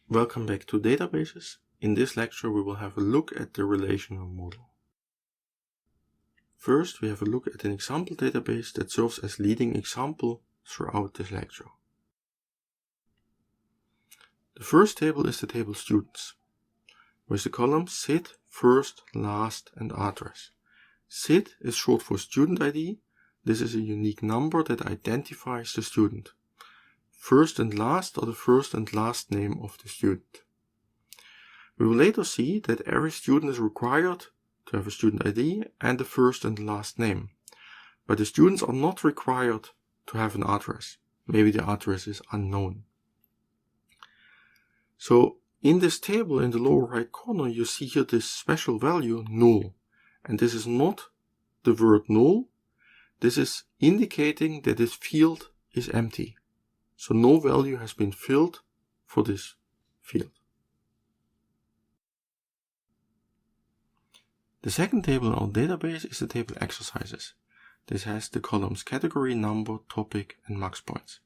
Welcome back to databases. In this lecture we will have a look at the relational model. First we have a look at an example database that serves as leading example throughout this lecture. The first table is the table students, with the columns SID, first, last and address. SID is short for student ID. This is a unique number that identifies the student. First and last are the first and last name of the student. We will later see that every student is required to have a student ID and the first and last name, but the students are not required to have an address. Maybe the address is unknown. So in this table in the lower right corner you see here this special value null, and this is not the word null. This is indicating that this field is empty. So no value has been filled for this field. The second table in our database is the table exercises. This has the columns category, number, topic and max points.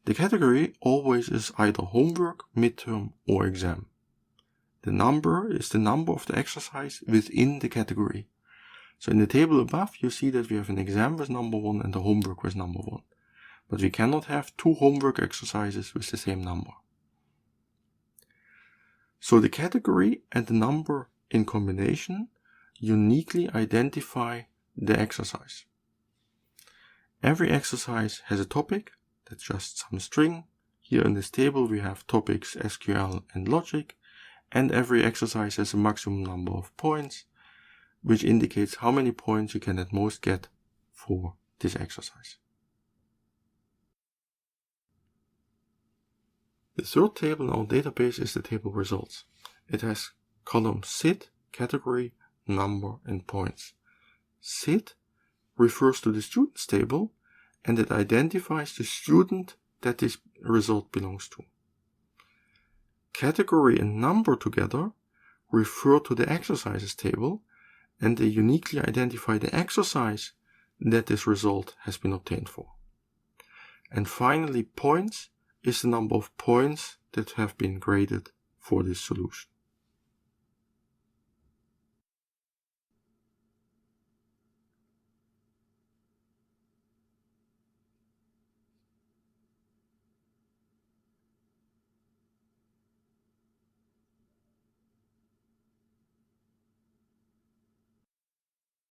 The category always is either homework, midterm or exam. The number is the number of the exercise within the category. So in the table above you see that we have an exam with number 1 and a homework with number 1. But we cannot have two homework exercises with the same number. So the category and the number in combination uniquely identify the exercise. Every exercise has a topic, that's just some string. Here in this table we have topics SQL and logic, and every exercise has a maximum number of points, which indicates how many points you can at most get for this exercise. The third table in our database is the table results. It has columns SID, category, number and points. SID refers to the students table and it identifies the student that this result belongs to. Category and number together refer to the exercises table and they uniquely identify the exercise that this result has been obtained for. And finally, points is the number of points that have been graded for this solution.